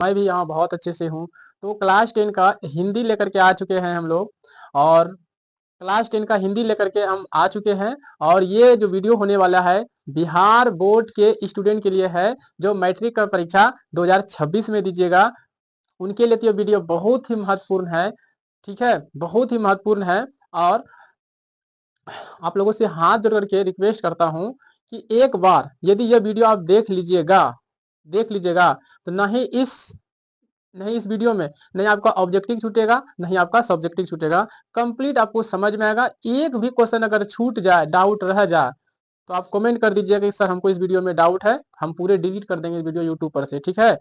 मैं भी यहाँ बहुत अच्छे से हूँ। तो क्लास 10 का हिंदी लेकर के आ चुके हैं हम लोग, और क्लास 10 का हिंदी लेकर के हम आ चुके हैं। और ये जो वीडियो होने वाला है बिहार बोर्ड के स्टूडेंट के लिए है, जो मैट्रिक का परीक्षा 2026 में दीजिएगा, उनके लिए तो ये वीडियो बहुत ही महत्वपूर्ण है। ठीक है, बहुत ही महत्वपूर्ण है। और आप लोगों से हाथ जोड़ करके रिक्वेस्ट करता हूँ कि एक बार यदि ये वीडियो आप देख लीजिएगा, तो नहीं इस वीडियो में नहीं आपका ऑब्जेक्टिव छूटेगा, नहीं आपका सब्जेक्टिव छूटेगा। कंप्लीट आपको समझ में आएगा। एक भी क्वेश्चन अगर छूट जाए, डाउट रह जाए, तो आप कमेंट कर दीजिएगा कि सर हमको इस वीडियो में डाउट है, हम पूरे डिलीट कर देंगे वीडियो यूट्यूब पर से। ठीक है,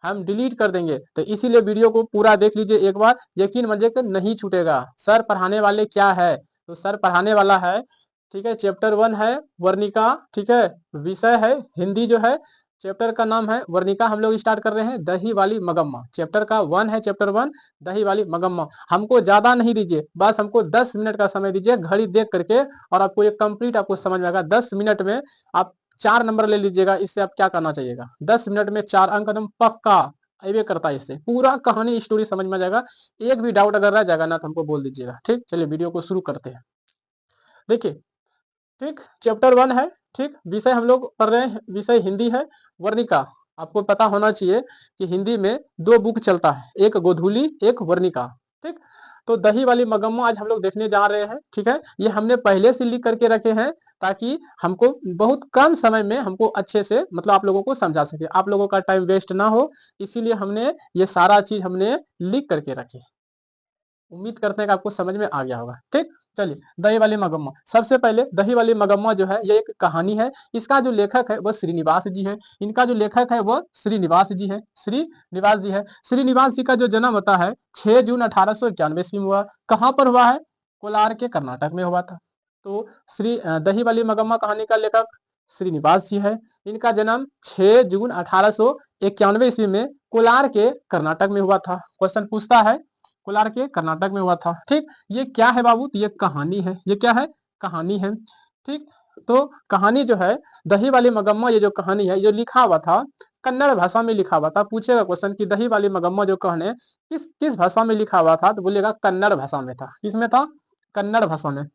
हम डिलीट कर देंगे। तो इसीलिए वीडियो को पूरा देख लीजिए एक बार, यकीन मानिए कि नहीं छूटेगा। सर पढ़ाने वाले क्या है, तो सर पढ़ाने वाला है, ठीक है, चैप्टर 1 है वर्णिका। ठीक है, विषय है हिंदी जो है, चैप्टर का नाम है वर्णिका। हम लोग स्टार्ट कर रहे हैं दही वाली मगम्मा। चैप्टर का 1 है, चैप्टर 1 दही वाली मगम्मा। हमको ज्यादा नहीं दीजिए, बस हमको 10 मिनट का समय दीजिए घड़ी देख करके, और आपको ये कंप्लीट आपको समझ में आएगा। 10 मिनट में आप 4 नंबर ले लीजिएगा। इससे आप क्या करना चाहिएगा, 10 मिनट में 4 अंक एकदम पक्का अवे करता है। इससे पूरा कहानी स्टोरी समझ में आ जाएगा। एक भी डाउट अगर रह जाएगा ना, तो हमको बोल दीजिएगा। ठीक, चलिए वीडियो को शुरू करते हैं। देखिए, ठीक, चैप्टर 1 है। ठीक, विषय हम लोग पढ़ रहे हैं, विषय हिंदी है, वर्णिका। आपको पता होना चाहिए कि हिंदी में 2 बुक चलता है, एक गोधूली, एक वर्णिका। ठीक, तो दही वाली मगम्मा आज हम लोग देखने जा रहे हैं। ठीक है, ये हमने पहले से लिख करके रखे हैं, ताकि हमको बहुत कम समय में हमको अच्छे से मतलब आप लोगों को समझा सके, आप लोगों का टाइम वेस्ट ना हो, इसीलिए हमने ये सारा चीज हमने लिख करके रखे। उम्मीद करते हैं कि आपको समझ में आ गया होगा। ठीक, चलिए, दही वाली मगम्मा। सबसे पहले दही वाली मगम्मा जो है ये एक कहानी है। इसका जो लेखक है वह श्रीनिवास जी है। इनका जो लेखक है वह श्रीनिवास जी है, श्रीनिवास जी है। श्रीनिवास जी का जो जन्म होता है 6 जून 1891 ईस्वी में हुआ। कहाँ पर हुआ है, कोलार के कर्नाटक में हुआ था। तो दही वाली मगम्मा कहानी का लेखक श्रीनिवास जी है। इनका जन्म 6 जून 1891 ईस्वी में कोलार के कर्नाटक में हुआ था। क्वेश्चन पूछता है, कोलार के कर्नाटक में हुआ था। ठीक, ये क्या है बाबू, तो ये कहानी है। ये क्या है, कहानी है। ठीक, तो कहानी जो है दही वाली मगम्मा, ये जो कहानी है, ये लिखा हुआ था कन्नड़ भाषा में लिखा हुआ था। पूछेगा क्वेश्चन कि दही वाली मगम्मा जो कहानी किस किस भाषा में लिखा हुआ था, तो बोलेगा कन्नड़ भाषा में था। किसमें था, कन्नड़ भाषा में।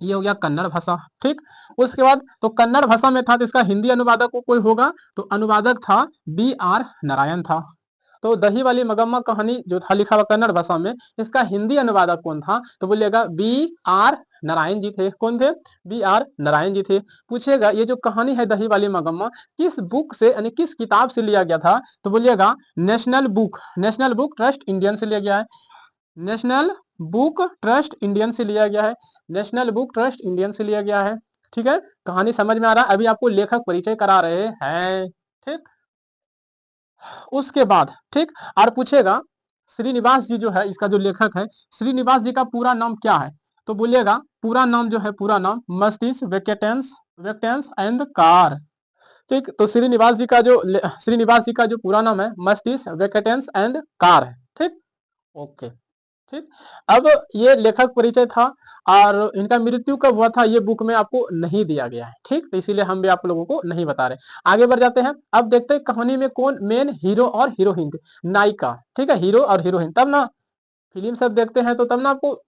ये हो गया कन्नड़ भाषा। ठीक, उसके बाद तो कन्नड़ भाषा में था, तो इसका हिंदी अनुवादक को कोई होगा, तो अनुवादक था B.R. नारायण था। तो दही वाली मगम्मा कहानी जो था लिखा हुआ कन्नड़ भाषा में, इसका हिंदी अनुवादक कौन था, तो बोलिएगा B.R. नारायण जी थे। कौन थे, B.R. नारायण जी थे। पूछेगा ये जो कहानी है दही वाली मगम्मा किस बुक से यानी किस किताब से लिया गया था, तो बोलिएगा नेशनल बुक ट्रस्ट इंडियन से लिया गया है। नेशनल बुक ट्रस्ट इंडियन से लिया गया है। नेशनल बुक ट्रस्ट इंडियन से लिया गया है। ठीक है, कहानी समझ में आ रहा है। अभी आपको लेखक परिचय करा रहे हैं। ठीक, उसके बाद ठीक, और पूछेगा श्रीनिवास जी जो है, इसका जो लेखक है, श्रीनिवास जी का पूरा नाम क्या है, तो बोलिएगा पूरा नाम जो है, पूरा नाम मस्तिष्क वेकेटेंस एंड कार। ठीक, तो श्रीनिवास जी का जो पूरा नाम है मस्तिष्क वेकेटेंस एंड कार है। ठीक, ओके। ठीक, अब ये लेखक परिचय था, और इनका मृत्यु कब हुआ था ये बुक में आपको नहीं दिया गया है। ठीक, तो इसीलिए हम भी आप लोगों को नहीं बता रहे। आगे बढ़ जाते हैं। अब देखते हैं कहानी में कौन मेन हीरो और हीरोइन थे, नायिका। ठीक है, हीरो और हीरोइन, तब ना फिल्म सब देखते हैं तो तब ना आपको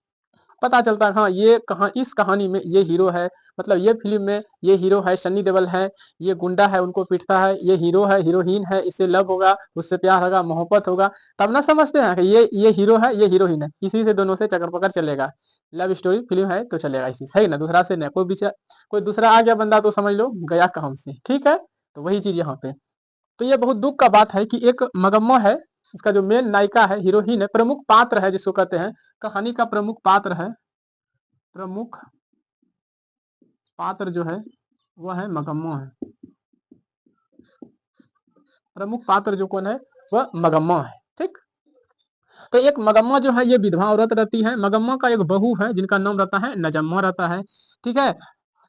पता चलता है, हाँ ये कहा इस कहानी में ये हीरो है, मतलब ये फिल्म में ये हीरो है सन्नी देओल है, ये गुंडा है उनको पीटता है, ये हीरो है हीरोइन है, इससे लव होगा, उससे प्यार होगा, मोहब्बत होगा, तब ना समझते हैं कि ये हीरो है ये हीरोइन है। इसी से दोनों से चक्कर पकड़ चलेगा। लव स्टोरी फिल्म है तो चलेगा इसी से, है ना, दूसरा से नहीं। कोई दूसरा आ गया बंदा तो समझ लो गया काम से। ठीक है, तो वही चीज यहाँ पे। तो ये बहुत दुख का बात है कि एक मगम्मा है, इसका जो मेन नायिका है, हीरोइन है, प्रमुख पात्र है जिसको कहते हैं, कहानी का प्रमुख पात्र है, प्रमुख पात्र जो है वह है मगम्मा है। प्रमुख पात्र जो कौन है, वह मगम्मा है। ठीक, तो एक मगम्मा जो है ये विधवा औरत रहती है। मगम्मा का एक बहू है जिनका नाम रहता है नजम्मा रहता है। ठीक है,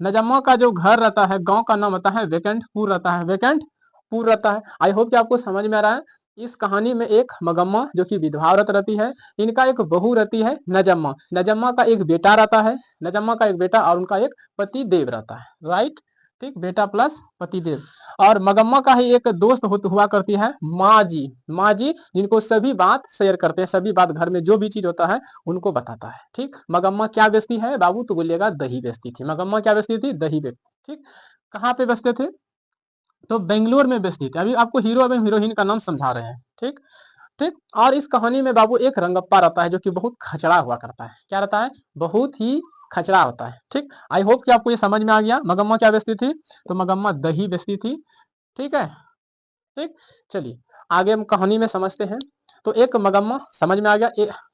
नजम्मा का जो घर रहता है, गांव का नाम रहता है वेकेंटपुर रहता है, वेकेंटपुर रहता है। आई होप कि आपको समझ में आ रहा है। इस कहानी में एक मगम्मा जो कि विधवा औरत रहती है, इनका एक बहू रहती है नजम्मा, नजम्मा का एक बेटा रहता है, नजम्मा का एक बेटा और उनका एक पति देव रहता है। राइट, ठीक, बेटा प्लस पतिदेव। और मगम्मा का ही एक दोस्त हुआ करती है माँ जी। माँ जी जिनको सभी बात शेयर करते हैं, सभी बात घर में जो भी चीज होता है उनको बताता है। ठीक, मगम्मा क्या बेचती है बाबू, तो बोलिएगा दही बेचती थी। मगम्मा क्या बेचती थी, दही बेचती। ठीक, कहाँ पे बेचते थे, तो बेंगलोर में बेचती थी। अभी आपको हीरो एवं हीरोइन का नाम समझा रहे हैं। ठीक, ठीक। और इस कहानी में बाबू एक रंगप्पा रहता है जो कि बहुत खचड़ा हुआ करता है। क्या रहता है, बहुत ही खचड़ा होता है। ठीक, आई होप कि आपको ये समझ में आ गया। मगम्मा क्या बेचती थी, तो मगम्मा दही बेचती थी। ठीक है, ठीक। चलिए आगे हम कहानी में समझते हैं। तो एक मगम्मा, समझ में आ गया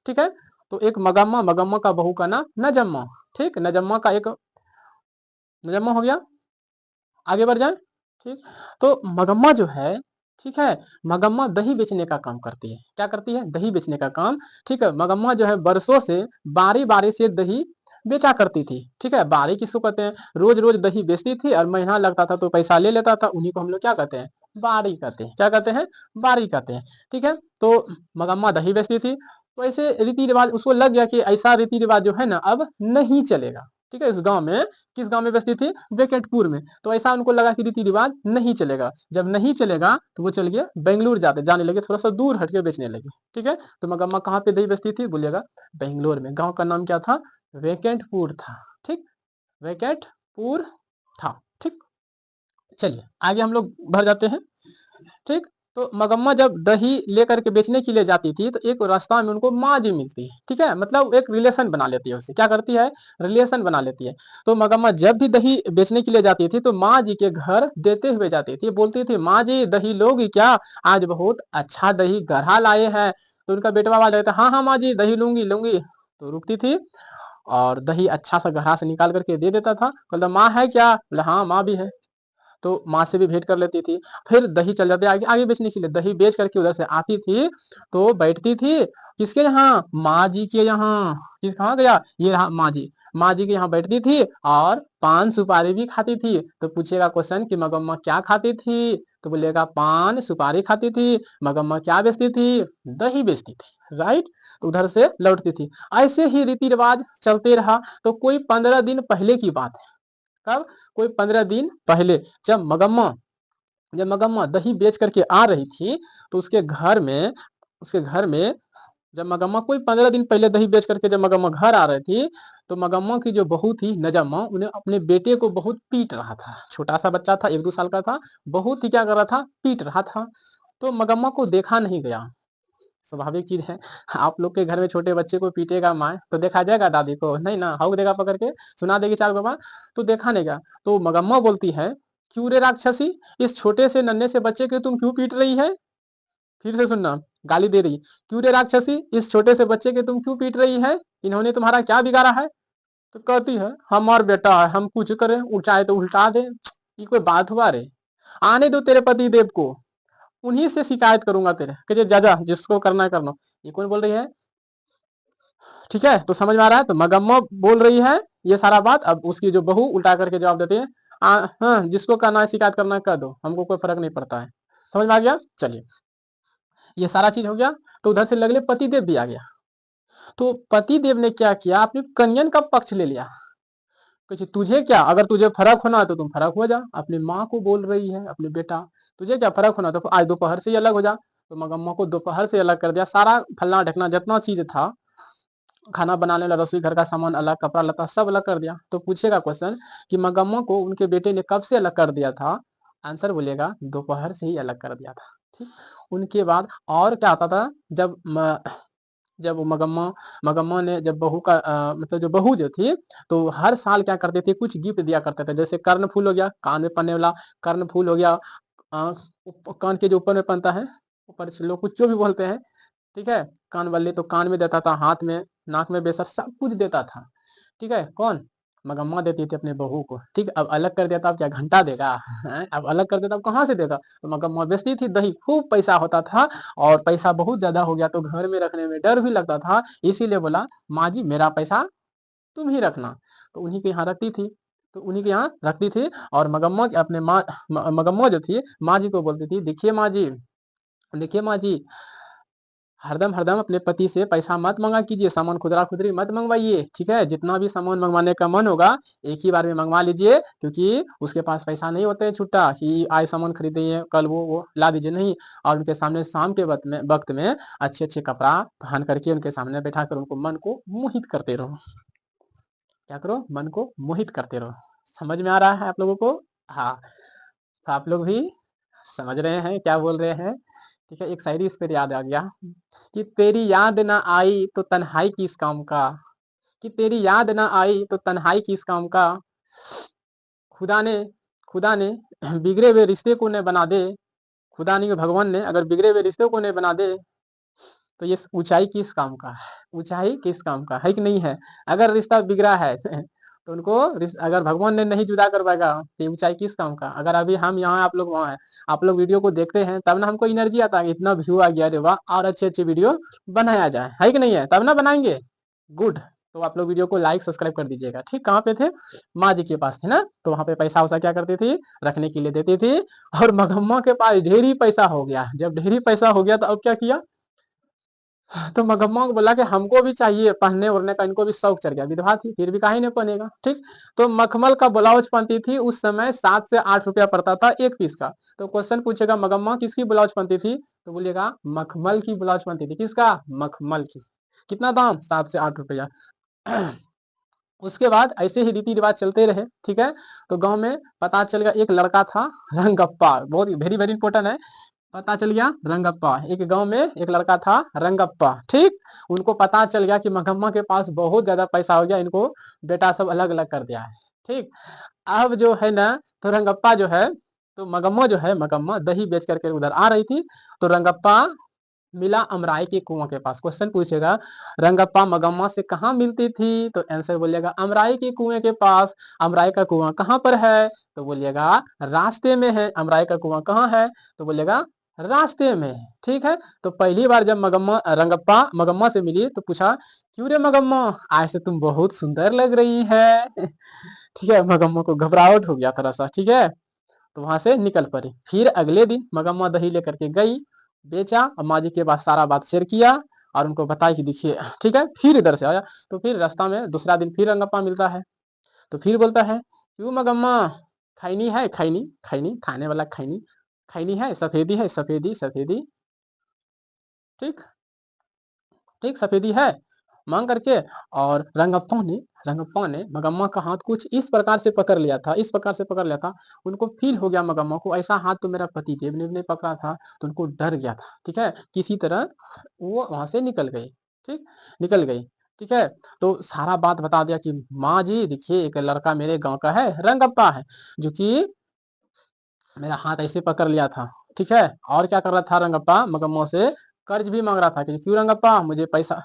ठीक है। तो एक मगम्मा, मगम्मा का बहू का नाम नजम्मा। ठीक, नजम्मा का एक, नजम्मा हो गया। आगे बढ़ जाए। ठीक, तो मगम्मा जो है, ठीक है, मगम्मा दही बेचने का काम करती है। क्या करती है, दही बेचने का काम। ठीक है, मगम्मा जो है बरसों से बारी बारी से दही बेचा करती थी। ठीक है, बारी किसको कहते हैं, रोज रोज दही बेचती थी और महीना लगता था तो पैसा ले लेता था, उन्हीं को हम लोग क्या कहते हैं, बारी कहते हैं। क्या कहते हैं, बारी कहते हैं। ठीक है, तो मगम्मा दही बेचती थी। तो ऐसे रीति रिवाज उसको लग गया कि ऐसा रीति रिवाज जो है ना अब नहीं चलेगा। ठीक है, इस गांव में, किस गांव में बेचती थी, वेकेटपुर में। तो ऐसा उनको लगा कि रीति रिवाज नहीं चलेगा। जब नहीं चलेगा तो वो चल गया बेंगलुरु जाने लगे, थोड़ा सा दूर हटके बेचने लगे। ठीक है, तो मगम्मा कहाँ पे दही बेचती थी, बोलिएगा बेंगलोर में। गांव का नाम क्या था, वेकेटपुर था। ठीक, वेकेटपुर था। ठीक, चलिए आगे हम लोग बढ़ जाते हैं। ठीक, तो मगम्मा जब दही लेकर के बेचने के लिए जाती थी तो एक रास्ता में उनको माँ जी मिलती है। ठीक है, मतलब एक रिलेशन बना लेती है उससे। क्या करती है, रिलेशन बना लेती है। तो मगम्मा जब भी दही बेचने के लिए जाती थी तो माँ जी के घर देते हुए जाती थी, बोलती थी माँ जी दही लोगी क्या, आज बहुत अच्छा दही गढ़ा लाए हैं। तो उनका बेटा बाबा कहता हाँ हाँ माँ जी दही लूंगी लूंगी। तो रुकती थी और दही अच्छा सा गढ़ा से निकाल करके दे देता था। बोलता माँ है क्या, बोला हाँ माँ भी है। तो माँ से भी भेंट कर लेती थी। फिर दही चल जाते आगे आगे बेचने के लिए, दही बेच करके उधर से आती थी तो बैठती थी किसके यहाँ, माँ जी के यहाँ। किस, कहाँ गया, ये रहा माँ जी। माँ जी के यहाँ बैठती थी और पान सुपारी भी खाती थी। तो पूछेगा क्वेश्चन कि मगम्मा क्या खाती थी, तो बोलेगा पान सुपारी खाती थी। मगम्मा क्या बेचती थी, दही बेचती थी। राइट, तो उधर से लौटती थी। ऐसे ही रीति रिवाज चलते रहा। तो कोई 15 दिन पहले की बात है। कब, कोई 15 दिन पहले, जब मगम्मा दही बेच करके आ रही थी तो उसके घर में जब मगम्मा कोई 15 दिन पहले दही बेच करके जब मगम्मा घर आ रही थी तो मगम्मा की जो बहू थी नजम्मा उन्हें अपने बेटे को बहुत पीट रहा था। छोटा सा बच्चा था, 1-2 साल का था, बहुत ही क्या कर रहा था, पीट रहा था। तो मगम्मा को देखा नहीं गया। स्वाभाविक चीज है, आप लोग के घर में छोटे बच्चे को पीटेगा माँ तो देखा जाएगा, दादी को नहीं ना, हाउक देगा पकड़ के, सुना देगी चार बाबा, तो देखा नहीं गया। तो मगम्मा बोलती है क्यों रे राक्षसी, इस छोटे से नन्हे से बच्चे के तुम क्यों पीट रही है। फिर से सुनना, गाली दे रही, क्यों रे राक्षसी, इस छोटे से बच्चे के तुम क्यों पीट रही है, इन्होंने तुम्हारा क्या बिगाड़ा है। तो कहती है हमार बेटा है, हम कुछ करें, उठाए तो उल्टा दे, ये कोई बात हुआ रे, आने दो तेरे पति देव को, उन्हीं से शिकायत करूंगा तेरे, कि जा जा जिसको करना है करना। ये कौन बोल रही है, ठीक है, तो समझ में आ रहा है। तो मगम्मा बोल रही है ये सारा बात, अब उसकी जो बहू उल्टा करके जवाब देती है हाँ जिसको करना है शिकायत करना है कर दो, हमको कोई फर्क नहीं पड़ता है। समझ में आ गया, चलिए ये सारा चीज हो गया। तो उधर से लगले पतिदेव भी आ गया। तो पतिदेव ने क्या किया, अपनी कन्यन का पक्ष ले लिया। कुछ तुझे क्या, अगर तुझे फर्क होना है तो तुम फर्क हो जा। अपनी माँ को बोल रही है, अपने बेटा तुझे क्या फर्क होना तो आज दोपहर से ही अलग हो जा। तो मगम्मा को दोपहर से अलग कर दिया, सारा फलना ढकना जितना चीज था, खाना बनाने वाला रसोई घर का सामान अलग, कपड़ा लता सब अलग कर दिया। तो पूछेगा क्वेश्चन कि मगम्मा को उनके बेटे ने कब से अलग कर दिया था, आंसर बोलेगा दोपहर से ही अलग कर दिया था। ठीक, उनके बाद और क्या आता था, जब वो मगम्मा ने जब बहू का मतलब जो बहू जो थी तो हर साल क्या करते थे, कुछ गिफ्ट दिया करते थे। जैसे कर्ण फूल हो गया, कान में पहनने वाला कर्ण फूल हो गया, कान के जो ऊपर में पहनता है, ऊपर से लोग कुछ जो भी बोलते हैं। ठीक है, कान वाले तो कान में देता था, हाथ में, नाक में बेसर सब कुछ देता था। ठीक है, कौन, मगम्मा देती थी अपने बहू को। ठीक, अब अलग कर देता, अब क्या घंटा देगा हैं? अब अलग कर देता, अब कहाँ से देगा। तो मगम्मा बेचती थी दही, खूब पैसा होता था और पैसा बहुत ज्यादा हो गया तो घर में रखने में डर भी लगता था। इसीलिए बोला माँ जी मेरा पैसा तुम ही रखना। तो उन्हीं के यहाँ रखती थी, तो उन्हीं के यहाँ रखती थी। और मगम्मा अपने मगम्मा जो थी माँ जी को बोलती थी देखिए माँ जी, देखिए माँ जी, हरदम हरदम अपने पति से पैसा मत मांगा कीजिए, सामान खुदरा खुदरी मत मंगवाइए, ठीक है। जितना भी सामान मंगवाने का मन होगा एक ही बार में मंगवा लीजिए, क्योंकि उसके पास पैसा नहीं होते हैं छुट्टा कि आज सामान खरीदिए कल वो ला दीजिए, नहीं। और उनके सामने शाम के वक्त में अच्छे अच्छे कपड़ा पहन करके उनके सामने बैठा कर उनको मन को मोहित करते रहो। क्या करो, मन को मोहित करते रहो। समझ में आ रहा है आप लोगों को? हाँ, तो आप लोग भी समझ रहे हैं क्या बोल रहे हैं? ठीक है, एक शायरी इस पर याद आ गया कि तेरी याद ना आई तो तन्हाई किस काम का, कि तेरी याद ना आई तो तन्हाई किस काम का, खुदा ने खुदा ने बिगड़े हुए रिश्ते को न बना दे, खुदा नहीं भगवान ने अगर बिगड़े हुए रिश्ते को न बना दे तो ये ऊंचाई किस काम का है, ऊंचाई किस काम का है कि नहीं है। अगर रिश्ता बिगड़ा है तो उनको अगर भगवान ने नहीं जुदा करवाएगा तो ये ऊंचाई किस काम का। अगर अभी हम यहाँ आप लोग वहाँ हैं, आप लोग वीडियो को देखते हैं तब ना हमको एनर्जी आता है, इतना व्यू आ गया, अरे वाह और अच्छे अच्छे वीडियो बनाया जाए, है कि नहीं है, तब ना बनाएंगे। गुड, तो आप लोग वीडियो को लाइक सब्सक्राइब कर दीजिएगा। ठीक, कहाँ पे थे, माँ जी के पास थे ना, तो वहां पे पैसा वैसा क्या करती थी, रखने के लिए देती थी। और मगम्मा के पास ढेर ही पैसा हो गया, जब ढेर ही पैसा हो गया तो अब क्या किया, तो मगम्मा को बोला कि हमको भी चाहिए पहनने ओढ़ने का, इनको भी शौक चढ़ गया, विधवा थी फिर भी काहे नहीं पहनेगा। ठीक, तो मखमल का ब्लाउज पहनती थी, उस समय 7 से 8 रुपया पड़ता था एक पीस का। तो क्वेश्चन पूछेगा मगम्मा किसकी ब्लाउज पहनती थी, तो बोलिएगा मखमल की ब्लाउज पहनती थी। किसका, मखमल की। कितना दाम, 7 से 8 रुपया। उसके बाद ऐसे ही रीति रिवाज चलते रहे, ठीक है। तो गांव में पता चल गया एक लड़का था रंगप्पा, बहुत वेरी वेरी इंपॉर्टेंट है। पता चल गया रंगप्पा, एक गांव में एक लड़का था रंगप्पा, ठीक। उनको पता चल गया कि मगम्मा के पास बहुत ज्यादा पैसा हो गया, इनको बेटा सब अलग अलग कर दिया है। ठीक, अब जो है ना, तो रंगप्पा जो है, तो मगम्मा जो है, मगम्मा दही बेच करके उधर आ रही थी, तो रंगप्पा मिला अमराई के कुआं के पास। क्वेश्चन पूछेगा रंगप्पा मगम्मा से कहाँ मिलती थी, तो आंसर बोलिएगा अमराई के कुएं के पास। अमराई का कुआं कहाँ पर है, तो बोलिएगा रास्ते में है। अमराई का कुआं कहाँ है, तो बोलिएगा रास्ते में। ठीक है, तो पहली बार जब मगम्मा रंगप्पा मगम्मा से मिली तो पूछा क्यों रे मगम्मा, आज से तुम बहुत सुंदर लग रही है। ठीक है, मगम्मा को घबराहट हो गया थोड़ा सा, ठीक है, तो वहां से निकल पड़ी। फिर अगले दिन मगम्मा दही लेकर के गई, बेचा और माँ जी के पास सारा बात शेयर किया और उनको बताया कि देखिए, ठीक है। फिर इधर से आया, तो फिर रास्ता में दूसरा दिन फिर रंगप्पा मिलता है, तो फिर बोलता है क्यों मगम्मा, खैनी है, खैनी खैनी खाने वाला खैनी, खैनी है, सफेदी है, सफेदी सफेदी, ठीक, ठीक सफेदी है, मांग करके। और रंगप्पा ने मगम्मा का हाथ कुछ इस प्रकार से पकड़ लिया था, इस प्रकार से पकड़ लिया था, उनको फील हो गया मगम्मा को ऐसा हाथ तो मेरा पति देव ने भी नहीं पकड़ा था, तो उनको डर गया था। ठीक है, किसी तरह वो वहां से निकल गई, ठीक, निकल गई। ठीक है, तो सारा बात बता दिया कि माँ जी देखिए एक लड़का मेरे गांव का है, रंगप्पा है, जो कि मेरा हाथ ऐसे पकड़ लिया था। ठीक है, और क्या कर रहा था रंगप्पा, मगम्मा से कर्ज भी मांग रहा था कि क्यों रंगप्पा मुझे पैसा,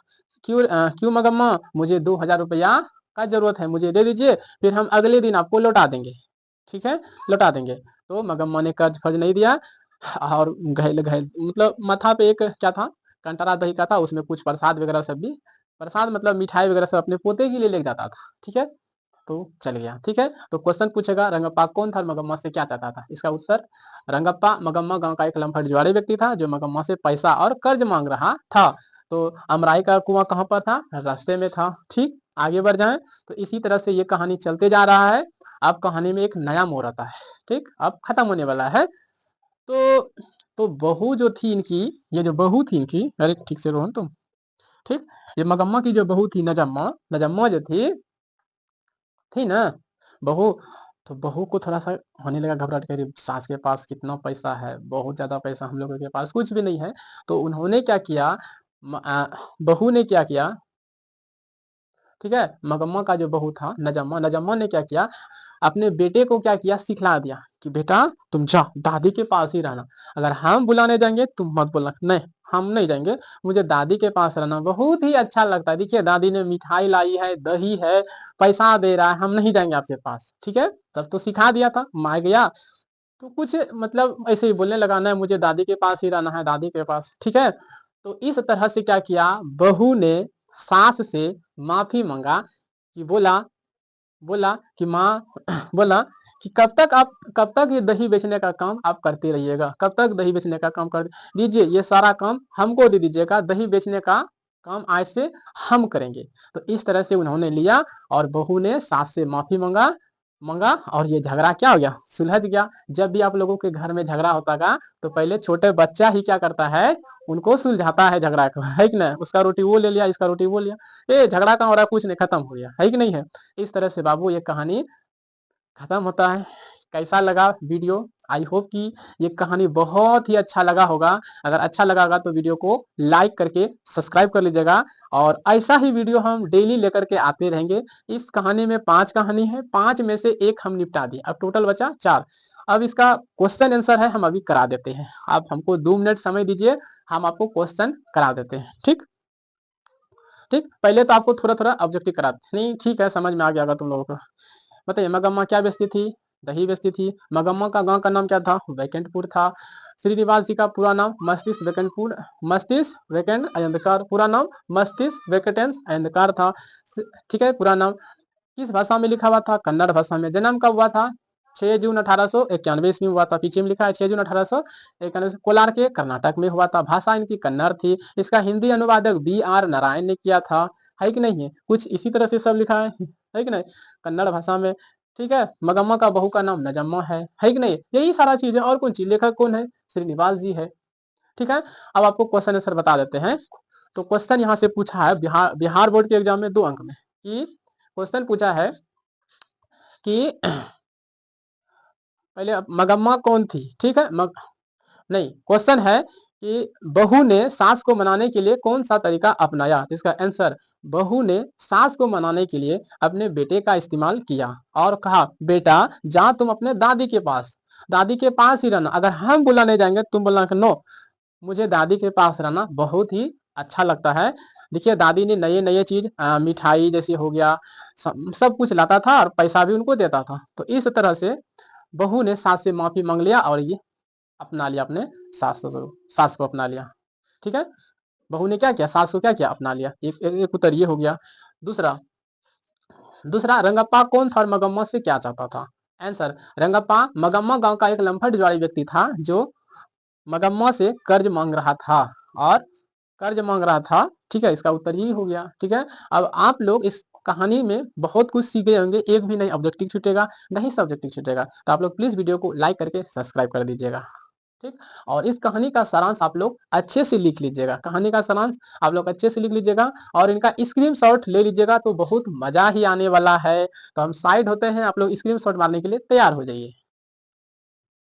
क्यों मगम्मा मुझे 2,000 रुपया का जरूरत है, मुझे दे दीजिए, फिर हम अगले दिन आपको लौटा देंगे। ठीक है, लौटा देंगे। तो मगम्मा ने कर्ज फर्ज नहीं दिया, और घायल घायल मतलब माथा पे एक क्या था, कंटरा दही का था, उसमें कुछ प्रसाद वगैरह सब भी, प्रसाद मतलब मिठाई वगैरह सब अपने पोते के लिए ले जाता था। ठीक है, तो चल गया। ठीक है, तो क्वेश्चन पूछेगा रंगप्पा कौन था, मगम्मा से क्या चाहता था। इसका उत्तर रंगप्पा मगम्मा गांव का एक लम्पट जुआरी व्यक्ति था जो मगम्मा से पैसा और कर्ज मांग रहा था। तो अमराई का कुआं कहाँ पर था, रास्ते में था। ठीक, आगे बढ़ जाएं, तो इसी तरह से ये कहानी चलते जा रहा है। अब कहानी में एक नया मोड़ आता है, ठीक, अब खत्म होने वाला है। तो तो बहू जो थी इनकी, ये जो बहू थी इनकी, अरे ठीक से रोहन तुम, ठीक, ये मगम्मा की जो बहू थी नजम्मा, नजम्मा जो थी ना बहू, तो बहू को थोड़ा सा होने लगा घबराहट, करी सास के पास कितना पैसा है, बहुत ज्यादा पैसा, हम लोगों के पास कुछ भी नहीं है। तो उन्होंने क्या किया, बहू ने क्या किया, ठीक है, मगम्मा का जो बहू था नजम्मा, नजम्मा ने क्या किया, अपने बेटे को क्या किया, सिखला दिया कि बेटा तुम जा दादी के पास ही रहना, अगर हम बुलाने जाएंगे तुम मत बोलना, नहीं हम नहीं जाएंगे, मुझे दादी के पास रहना बहुत ही अच्छा लगता है, देखिए दादी ने मिठाई लाई है, दही है, पैसा दे रहा है, हम नहीं जाएंगे आपके पास। ठीक है, तब तो सिखा दिया था, मैं गया तो कुछ मतलब ऐसे ही बोलने लगा, ना मुझे दादी के पास ही रहना है, दादी के पास। ठीक है, तो इस तरह से क्या किया, बहू ने सास से माफी मांगा कि बोला बोला कि माँ बोला कि कब तक ये दही बेचने का काम आप करते रहिएगा, कब तक दही बेचने का काम कर दीजिए, ये सारा काम हमको दे दीजिएगा, दही बेचने का काम आज से हम करेंगे। तो इस तरह से उन्होंने लिया और बहू ने सास से माफी मांगा मांगा और ये झगड़ा क्या हो गया, सुलझ गया। जब भी आप लोगों के घर में झगड़ा होता का तो पहले छोटे बच्चा ही क्या करता है, उनको सुलझाता है झगड़ा को, है कि नहीं। उसका रोटी वो ले लिया, इसका रोटी वो लिया, ए झगड़ा कहाँ हो रहा है, कुछ नहीं, खत्म हो गया, है कि नहीं है। इस तरह से बाबू ये कहानी खत्म होता है। कैसा लगा वीडियो, आई होप कि ये कहानी बहुत ही अच्छा लगा होगा। अगर अच्छा लगा होगा तो वीडियो को लाइक करके सब्सक्राइब कर लीजिएगा और ऐसा ही वीडियो हम डेली लेकर के आते रहेंगे। इस कहानी में 5 कहानी है, 5 में से एक हम निपटा दिए, अब टोटल बचा 4। अब इसका क्वेश्चन आंसर है, हम अभी करा देते हैं। आप हमको 2 मिनट समय दीजिए, हम आपको क्वेश्चन करा देते हैं। ठीक ठीक, पहले तो आपको थोड़ा थोड़ा ऑब्जेक्टिव कराते नहीं, ठीक है, समझ में आ गया तुम लोगों को। बताइए, मगम्मा क्या बेचती थी, दही बेचती थी। मगम्मा का गांव का नाम क्या था, वैकेंटपुर था। श्रीनिवास जी का पूरा नाम मस्तिष्क वैकेंटपुर, मस्तिष्क वैकेंट अंधकार, पूरा नाम मस्तिष्क वैकेटेंस अंधकार था। ठीक है, पूरा नाम। किस भाषा में लिखा हुआ था, कन्नड़ भाषा में। जन्म कब हुआ था, 6 जून 1891 ईस्वी में हुआ था। पीछे में लिखा है 6 जून 1891, कोलार के कर्नाटक में हुआ था। भाषा इनकी कन्नड़ थी। इसका हिंदी अनुवादक BR नारायण ने किया था, है कि नहीं है। कुछ इसी तरह से सब लिखा है कि नहीं, कन्नड़ भाषा में। ठीक है, मगम्मा का बहू का नाम नजम्मा है कि नहीं। यही सारा चीज है, और कौन चीज, लेखक कौन है, श्रीनिवास जी है। ठीक है, अब आपको क्वेश्चन आंसर बता देते हैं। तो क्वेश्चन यहाँ से पूछा है बिहार बोर्ड के एग्जाम में 2 अंक में, कि क्वेश्चन पूछा है कि पहले मगम्मा कौन थी। ठीक है, नहीं, क्वेश्चन है कि बहू ने सास को मनाने के लिए कौन सा तरीका अपनाया। इसका आंसर, बहू ने सास को मनाने के लिए अपने बेटे का इस्तेमाल किया और कहा, बेटा जा तुम अपने दादी के पास ही रहना। अगर हम बुलाने जाएंगे, तुम बोलना कि नो, मुझे दादी के पास रहना बहुत ही अच्छा लगता है। देखिए, दादी ने नए नए चीज, मिठाई जैसे हो गया, सब कुछ लाता था और पैसा भी उनको देता था। तो इस तरह से बहू ने सास से माफी मांग लिया और ये अपना लिया, अपने सास को अपना लिया। ठीक है, बहू ने क्या किया, सास को क्या किया, अपना लिया। एक उत्तर ये हो गया। दूसरा दूसरा रंगप्पा कौन था और मगम्मा से क्या चाहता था। आंसर, रंगप्पा मगम्मा गांव का एक लंफड़ जुआरी व्यक्ति था जो मगम्मा से कर्ज मांग रहा था और कर्ज मांग रहा था। ठीक है, इसका उत्तर ही हो गया। ठीक है, अब आप लोग इस कहानी में बहुत कुछ सीखे होंगे, एक भी नहीं ऑब्जेक्टिव छूटेगा, नहीं सब्जेक्टिव छूटेगा। तो आप लोग प्लीज वीडियो को लाइक करके सब्सक्राइब कर दीजिएगा। ठीक, और इस कहानी का सारांश आप लोग अच्छे से लिख लीजिएगा, कहानी का सारांश आप लोग अच्छे से लिख लीजिएगा और इनका स्क्रीनशॉट ले लीजिएगा, तो बहुत मजा ही आने वाला है। तो हम साइड होते हैं, आप लोग स्क्रीनशॉट मारने के लिए तैयार हो जाइए।